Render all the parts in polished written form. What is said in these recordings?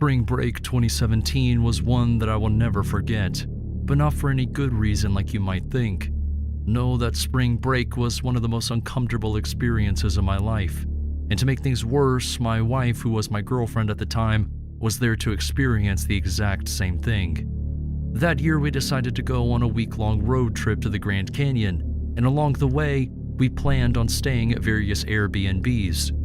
Spring break 2017 was one that I will never forget, but not for any good reason like you might think. No, that spring break was one of the most uncomfortable experiences of my life. And to make things worse, my wife, who was my girlfriend at the time, was there to experience the exact same thing. That year we decided to go on a week-long road trip to the Grand Canyon, and along the way, we planned on staying at various Airbnbs.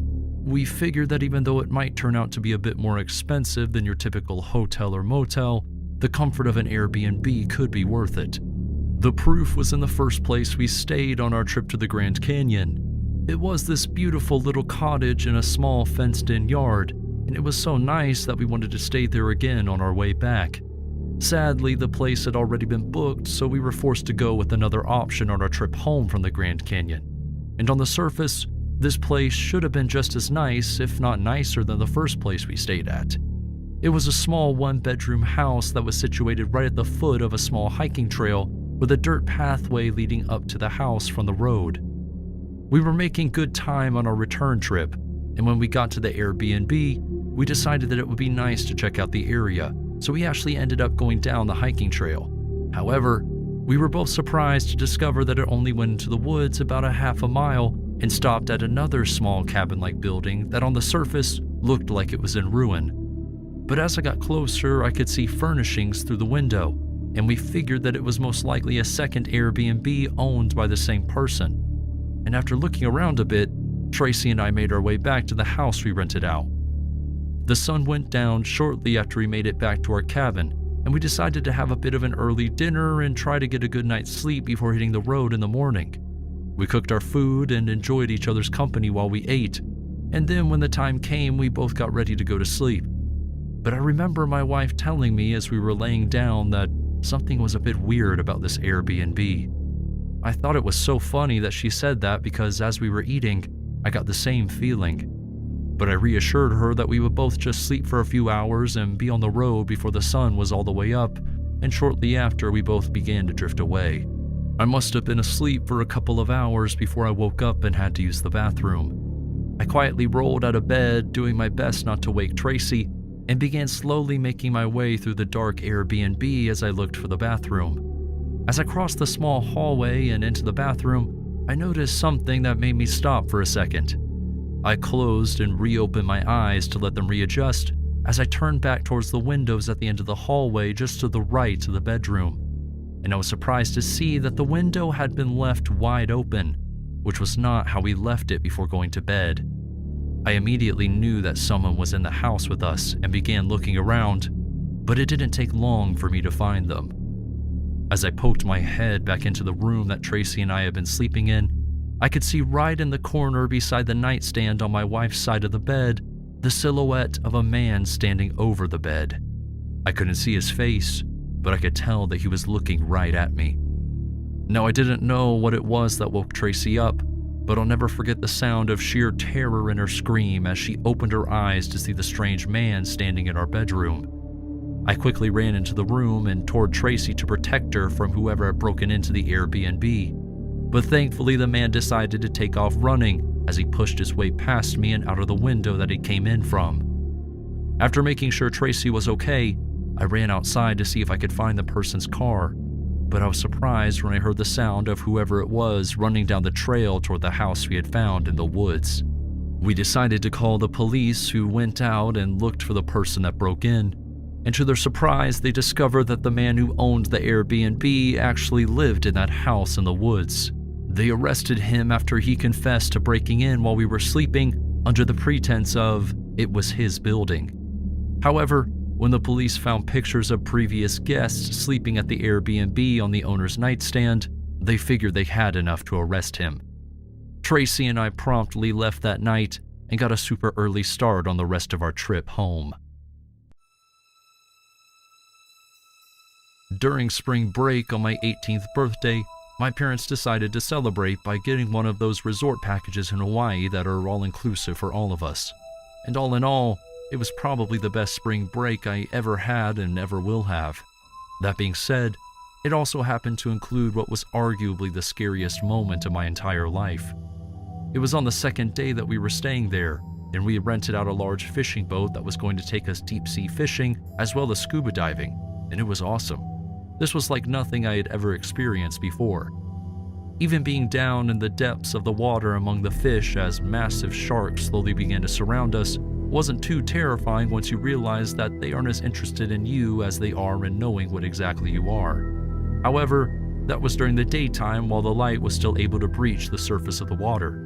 We figured that even though it might turn out to be a bit more expensive than your typical hotel or motel, the comfort of an Airbnb could be worth it. The proof was in the first place we stayed on our trip to the Grand Canyon. It was this beautiful little cottage in a small fenced-in yard, and it was so nice that we wanted to stay there again on our way back. Sadly, the place had already been booked, so we were forced to go with another option on our trip home from the Grand Canyon. And on the surface, this place should have been just as nice, if not nicer, than the first place we stayed at. It was a small one-bedroom house that was situated right at the foot of a small hiking trail with a dirt pathway leading up to the house from the road. We were making good time on our return trip, and when we got to the Airbnb, we decided that it would be nice to check out the area, so we actually ended up going down the hiking trail. However, we were both surprised to discover that it only went into the woods about a half a mile and stopped at another small cabin-like building that on the surface looked like it was in ruin. But as I got closer, I could see furnishings through the window, and we figured that it was most likely a second Airbnb owned by the same person. And after looking around a bit, Tracy and I made our way back to the house we rented out. The sun went down shortly after we made it back to our cabin, and we decided to have a bit of an early dinner and try to get a good night's sleep before hitting the road in the morning. We cooked our food and enjoyed each other's company while we ate, and then when the time came, we both got ready to go to sleep. But I remember my wife telling me as we were laying down that something was a bit weird about this Airbnb. I thought it was so funny that she said that because as we were eating, I got the same feeling. But I reassured her that we would both just sleep for a few hours and be on the road before the sun was all the way up, and shortly after we both began to drift away. I must have been asleep for a couple of hours before I woke up and had to use the bathroom. I quietly rolled out of bed, doing my best not to wake Tracy, and began slowly making my way through the dark Airbnb as I looked for the bathroom. As I crossed the small hallway and into the bathroom, I noticed something that made me stop for a second. I closed and reopened my eyes to let them readjust as I turned back towards the windows at the end of the hallway just to the right of the bedroom. And I was surprised to see that the window had been left wide open, which was not how we left it before going to bed. I immediately knew that someone was in the house with us and began looking around, but it didn't take long for me to find them. As I poked my head back into the room that Tracy and I had been sleeping in, I could see right in the corner beside the nightstand on my wife's side of the bed, the silhouette of a man standing over the bed. I couldn't see his face, but I could tell that he was looking right at me. Now, I didn't know what it was that woke Tracy up, but I'll never forget the sound of sheer terror in her scream as she opened her eyes to see the strange man standing in our bedroom. I quickly ran into the room and toward Tracy to protect her from whoever had broken into the Airbnb. But thankfully, the man decided to take off running as he pushed his way past me and out of the window that he came in from. After making sure Tracy was okay, I ran outside to see if I could find the person's car, but I was surprised when I heard the sound of whoever it was running down the trail toward the house we had found in the woods. We decided to call the police, who went out and looked for the person that broke in, and to their surprise, they discovered that the man who owned the Airbnb actually lived in that house in the woods. They arrested him after he confessed to breaking in while we were sleeping under the pretense of it was his building. However, when the police found pictures of previous guests sleeping at the Airbnb on the owner's nightstand, they figured they had enough to arrest him. Tracy and I promptly left that night and got a super early start on the rest of our trip home. During spring break on my 18th birthday, my parents decided to celebrate by getting one of those resort packages in Hawaii that are all-inclusive for all of us. And all in all, it was probably the best spring break I ever had and ever will have. That being said, it also happened to include what was arguably the scariest moment of my entire life. It was on the second day that we were staying there, and we rented out a large fishing boat that was going to take us deep sea fishing as well as scuba diving, and it was awesome. This was like nothing I had ever experienced before. Even being down in the depths of the water among the fish as massive sharks slowly began to surround us wasn't too terrifying once you realize that they aren't as interested in you as they are in knowing what exactly you are. However, that was during the daytime while the light was still able to breach the surface of the water.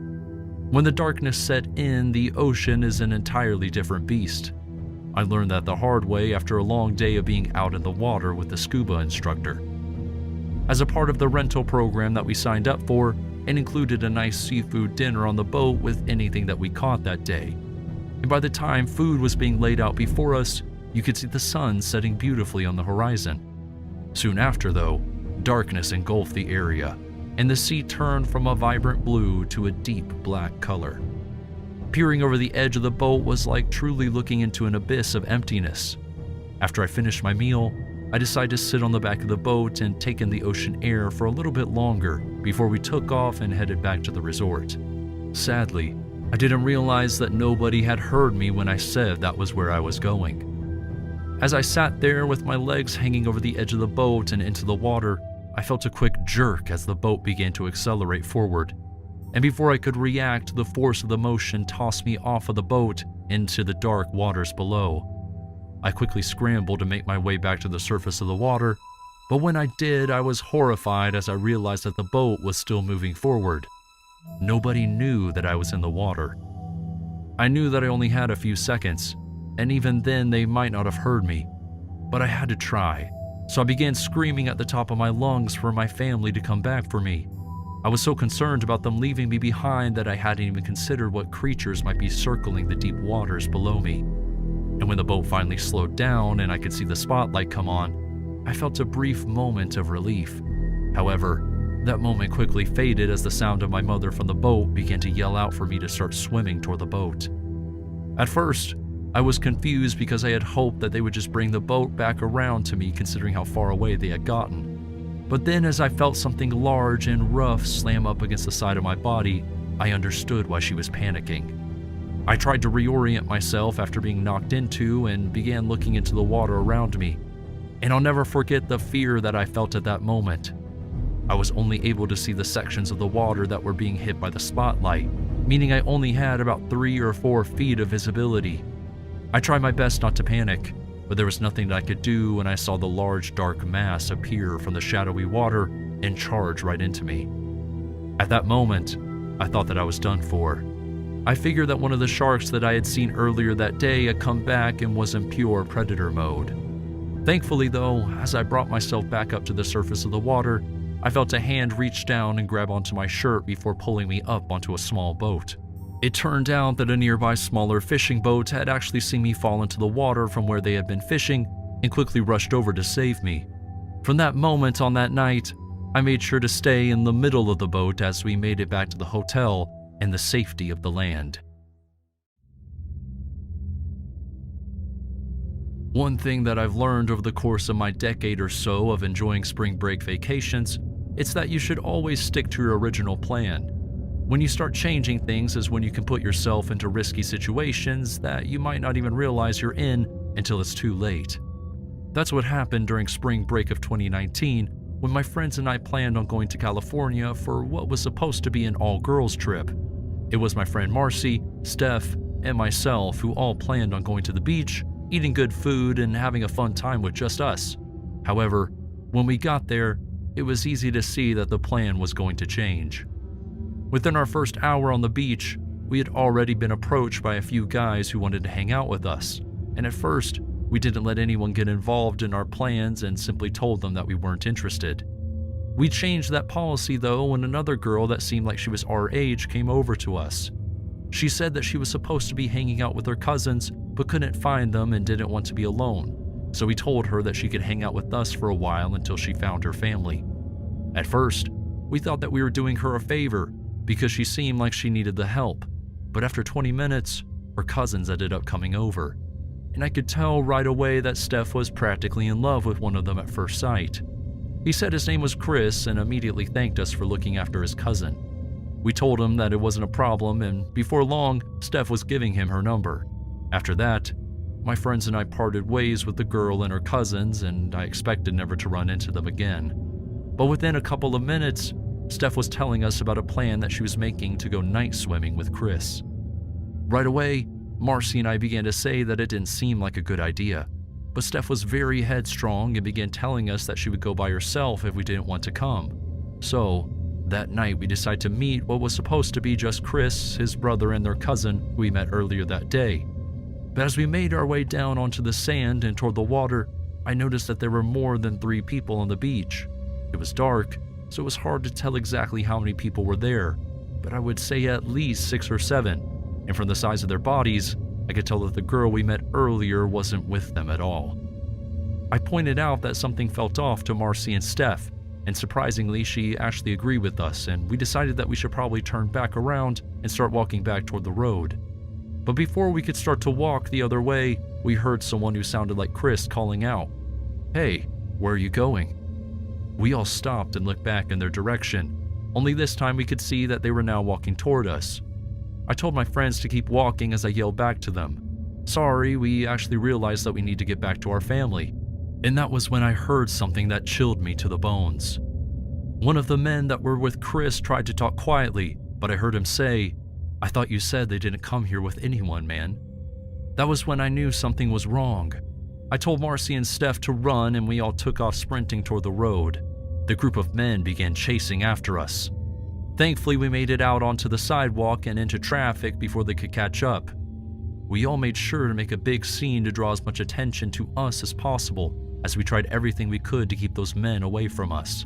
When the darkness set in, the ocean is an entirely different beast. I learned that the hard way after a long day of being out in the water with the scuba instructor. As a part of the rental program that we signed up for, it included a nice seafood dinner on the boat with anything that we caught that day. And by the time food was being laid out before us, you could see the sun setting beautifully on the horizon. Soon after, though, darkness engulfed the area, and the sea turned from a vibrant blue to a deep black color. Peering over the edge of the boat was like truly looking into an abyss of emptiness. After I finished my meal, I decided to sit on the back of the boat and take in the ocean air for a little bit longer before we took off and headed back to the resort. Sadly, I didn't realize that nobody had heard me when I said that was where I was going. As I sat there with my legs hanging over the edge of the boat and into the water, I felt a quick jerk as the boat began to accelerate forward. And before I could react, the force of the motion tossed me off of the boat into the dark waters below. I quickly scrambled to make my way back to the surface of the water, but when I did, I was horrified as I realized that the boat was still moving forward. Nobody knew that I was in the water. I knew that I only had a few seconds, and even then they might not have heard me, but I had to try. So I began screaming at the top of my lungs for my family to come back for me. I was so concerned about them leaving me behind that I hadn't even considered what creatures might be circling the deep waters below me. And when the boat finally slowed down and I could see the spotlight come on, I felt a brief moment of relief. However, that moment quickly faded as the sound of my mother from the boat began to yell out for me to start swimming toward the boat. At first, I was confused because I had hoped that they would just bring the boat back around to me considering how far away they had gotten. But then as I felt something large and rough slam up against the side of my body, I understood why she was panicking. I tried to reorient myself after being knocked into and began looking into the water around me. And I'll never forget the fear that I felt at that moment. I was only able to see the sections of the water that were being hit by the spotlight, meaning I only had about 3 or 4 feet of visibility. I tried my best not to panic, but there was nothing that I could do when I saw the large dark mass appear from the shadowy water and charge right into me. At that moment, I thought that I was done for. I figured that one of the sharks that I had seen earlier that day had come back and was in pure predator mode. Thankfully though, as I brought myself back up to the surface of the water, I felt a hand reach down and grab onto my shirt before pulling me up onto a small boat. It turned out that a nearby smaller fishing boat had actually seen me fall into the water from where they had been fishing and quickly rushed over to save me. From that moment on that night, I made sure to stay in the middle of the boat as we made it back to the hotel and the safety of the land. One thing that I've learned over the course of my decade or so of enjoying spring break vacations, it's that you should always stick to your original plan. When you start changing things is when you can put yourself into risky situations that you might not even realize you're in until it's too late. That's what happened during spring break of 2019 when my friends and I planned on going to California for what was supposed to be an all-girls trip. It was my friend Marcy, Steph, and myself who all planned on going to the beach, eating good food, and having a fun time with just us. However, when we got there, it was easy to see that the plan was going to change. Within our first hour on the beach, we had already been approached by a few guys who wanted to hang out with us, and at first, we didn't let anyone get involved in our plans and simply told them that we weren't interested. We changed that policy though when another girl that seemed like she was our age came over to us. She said that she was supposed to be hanging out with her cousins but couldn't find them and didn't want to be alone, so we told her that she could hang out with us for a while until she found her family. At first, we thought that we were doing her a favor because she seemed like she needed the help, but after 20 minutes, her cousins ended up coming over, and I could tell right away that Steph was practically in love with one of them at first sight. He said his name was Chris and immediately thanked us for looking after his cousin. We told him that it wasn't a problem, and before long, Steph was giving him her number. After that, my friends and I parted ways with the girl and her cousins, and I expected never to run into them again. But within a couple of minutes, Steph was telling us about a plan that she was making to go night swimming with Chris. Right away, Marcy and I began to say that it didn't seem like a good idea, but Steph was very headstrong and began telling us that she would go by herself if we didn't want to come. So, that night we decided to meet what was supposed to be just Chris, his brother, and their cousin who we met earlier that day. But as we made our way down onto the sand and toward the water, I noticed that there were more than 3 people on the beach. It was dark, so it was hard to tell exactly how many people were there, but I would say at least 6 or 7, and from the size of their bodies, I could tell that the girl we met earlier wasn't with them at all. I pointed out that something felt off to Marcy and Steph, and surprisingly, she actually agreed with us, and we decided that we should probably turn back around and start walking back toward the road. But before we could start to walk the other way, we heard someone who sounded like Chris calling out, "Hey, where are you going?" We all stopped and looked back in their direction, only this time we could see that they were now walking toward us. I told my friends to keep walking as I yelled back to them, "Sorry, we actually realized that we need to get back to our family." And that was when I heard something that chilled me to the bones. One of the men that were with Chris tried to talk quietly, but I heard him say, "I thought you said they didn't come here with anyone, man." That was when I knew something was wrong. I told Marcy and Steph to run, and we all took off sprinting toward the road. The group of men began chasing after us. Thankfully, we made it out onto the sidewalk and into traffic before they could catch up. We all made sure to make a big scene to draw as much attention to us as possible, as we tried everything we could to keep those men away from us.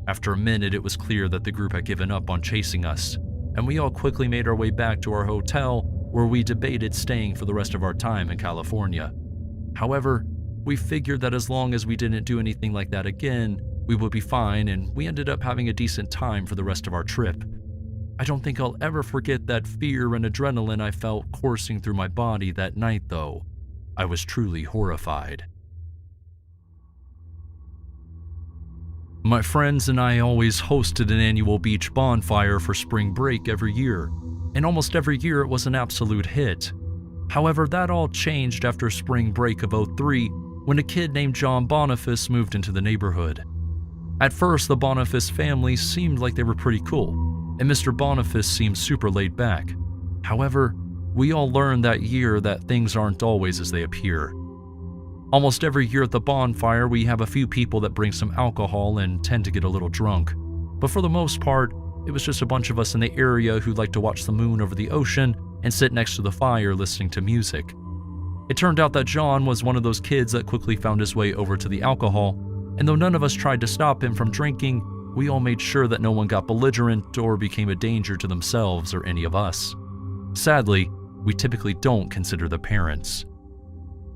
After a minute, it was clear that the group had given up on chasing us, and we all quickly made our way back to our hotel, where we debated staying for the rest of our time in California. However, we figured that as long as we didn't do anything like that again, we would be fine, and we ended up having a decent time for the rest of our trip. I don't think I'll ever forget that fear and adrenaline I felt coursing through my body that night, though. I was truly horrified. My friends and I always hosted an annual beach bonfire for spring break every year, and almost every year it was an absolute hit. However, that all changed after spring break of '03 when a kid named John Boniface moved into the neighborhood. At first, the Boniface family seemed like they were pretty cool, and Mr. Boniface seemed super laid back. However, we all learned that year that things aren't always as they appear. Almost every year at the bonfire, we have a few people that bring some alcohol and tend to get a little drunk. But for the most part, it was just a bunch of us in the area who liked to watch the moon over the ocean and sit next to the fire listening to music. It turned out that John was one of those kids that quickly found his way over to the alcohol, and though none of us tried to stop him from drinking, we all made sure that no one got belligerent or became a danger to themselves or any of us. Sadly, we typically don't consider the parents.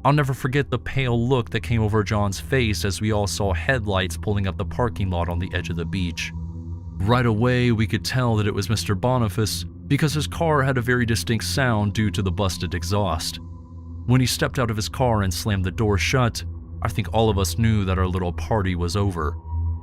I'll never forget the pale look that came over John's face as we all saw headlights pulling up the parking lot on the edge of the beach. Right away, we could tell that it was Mr. Boniface because his car had a very distinct sound due to the busted exhaust. When he stepped out of his car and slammed the door shut, I think all of us knew that our little party was over.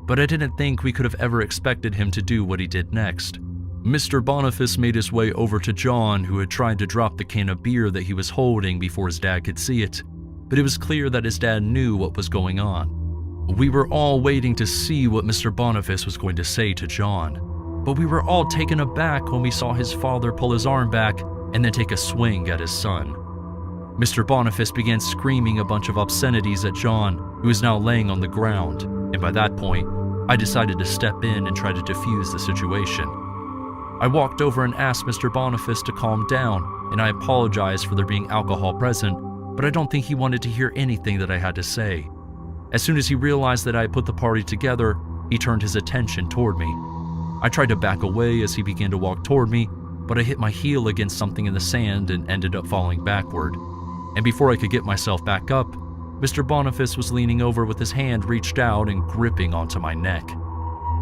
But I didn't think we could have ever expected him to do what he did next. Mr. Boniface made his way over to John, who had tried to drop the can of beer that he was holding before his dad could see it, but it was clear that his dad knew what was going on. We were all waiting to see what Mr. Boniface was going to say to John, but we were all taken aback when we saw his father pull his arm back and then take a swing at his son. Mr. Boniface began screaming a bunch of obscenities at John, who was now laying on the ground, and by that point, I decided to step in and try to defuse the situation. I walked over and asked Mr. Boniface to calm down, and I apologized for there being alcohol present, but I don't think he wanted to hear anything that I had to say. As soon as he realized that I had put the party together, he turned his attention toward me. I tried to back away as he began to walk toward me, but I hit my heel against something in the sand and ended up falling backward. And before I could get myself back up, Mr. Boniface was leaning over with his hand reached out and gripping onto my neck.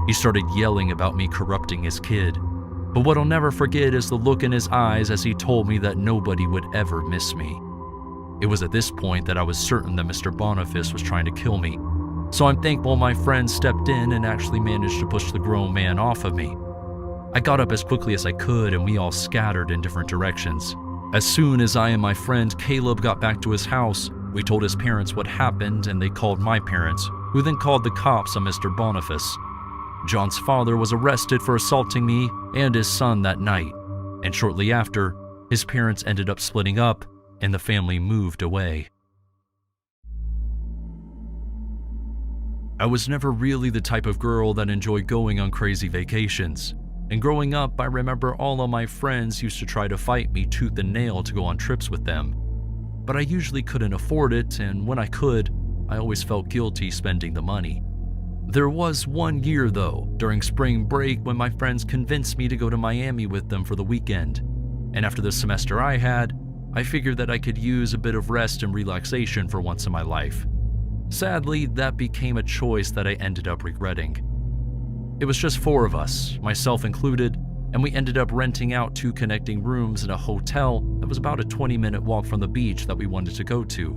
He started yelling about me corrupting his kid, but what I'll never forget is the look in his eyes as he told me that nobody would ever miss me. It was at this point that I was certain that Mr. Boniface was trying to kill me, so I'm thankful my friend stepped in and actually managed to push the grown man off of me. I got up as quickly as I could and we all scattered in different directions. As soon as I and my friend Caleb got back to his house, we told his parents what happened and they called my parents, who then called the cops on Mr. Boniface. John's father was arrested for assaulting me and his son that night, and shortly after, his parents ended up splitting up and the family moved away. I was never really the type of girl that enjoyed going on crazy vacations. And growing up, I remember all of my friends used to try to fight me tooth and nail to go on trips with them. But I usually couldn't afford it, and when I could, I always felt guilty spending the money. There was one year though, during spring break, when my friends convinced me to go to Miami with them for the weekend. And after the semester I had, I figured that I could use a bit of rest and relaxation for once in my life. Sadly, that became a choice that I ended up regretting. It was just 4 of us, myself included, and we ended up renting out 2 connecting rooms in a hotel that was about a 20-minute walk from the beach that we wanted to go to.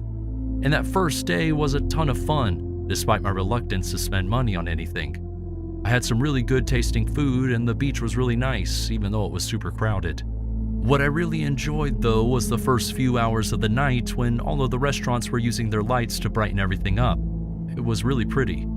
And that first day was a ton of fun, despite my reluctance to spend money on anything. I had some really good tasting food and the beach was really nice, even though it was super crowded. What I really enjoyed though was the first few hours of the night when all of the restaurants were using their lights to brighten everything up. It was really pretty.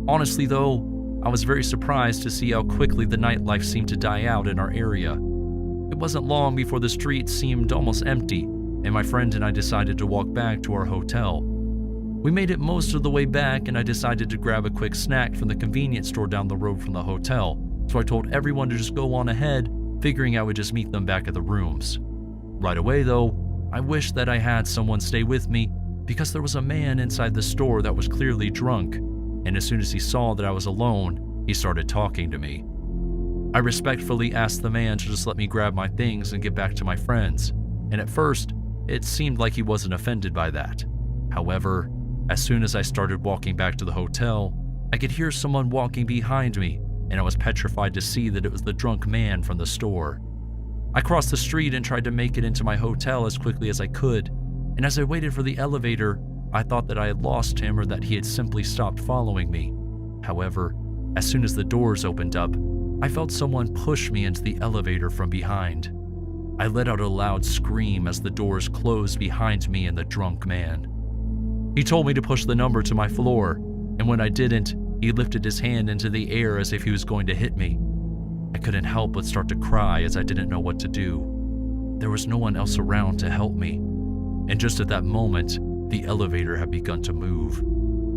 Honestly though, I was very surprised to see how quickly the nightlife seemed to die out in our area. It wasn't long before the streets seemed almost empty, and my friend and I decided to walk back to our hotel. We made it most of the way back, and I decided to grab a quick snack from the convenience store down the road from the hotel, so I told everyone to just go on ahead, figuring I would just meet them back at the rooms. Right away though, I wished that I had someone stay with me because there was a man inside the store that was clearly drunk. And as soon as he saw that I was alone, he started talking to me. I respectfully asked the man to just let me grab my things and get back to my friends, and at first, it seemed like he wasn't offended by that. However, as soon as I started walking back to the hotel, I could hear someone walking behind me, and I was petrified to see that it was the drunk man from the store. I crossed the street and tried to make it into my hotel as quickly as I could, and as I waited for the elevator, I thought that I had lost him or that he had simply stopped following me. However, as soon as the doors opened up, I felt someone push me into the elevator from behind. I let out a loud scream as the doors closed behind me and the drunk man. He told me to push the number to my floor, and when I didn't, he lifted his hand into the air as if he was going to hit me. I couldn't help but start to cry as I didn't know what to do. There was no one else around to help me, and just at that moment, the elevator had begun to move.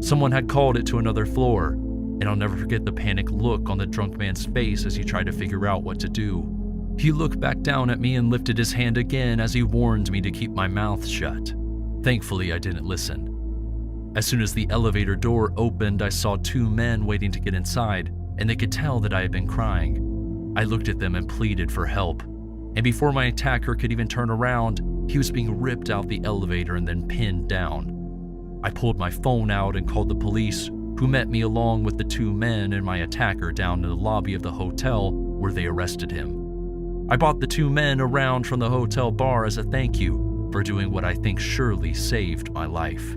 Someone had called it to another floor, and I'll never forget the panicked look on the drunk man's face as he tried to figure out what to do. He looked back down at me and lifted his hand again as he warned me to keep my mouth shut. Thankfully, I didn't listen. As soon as the elevator door opened, I saw 2 men waiting to get inside, and they could tell that I had been crying. I looked at them and pleaded for help, and before my attacker could even turn around, he was being ripped out the elevator and then pinned down. I pulled my phone out and called the police, who met me along with the 2 men and my attacker down in the lobby of the hotel where they arrested him. I bought the 2 men around from the hotel bar as a thank you for doing what I think surely saved my life.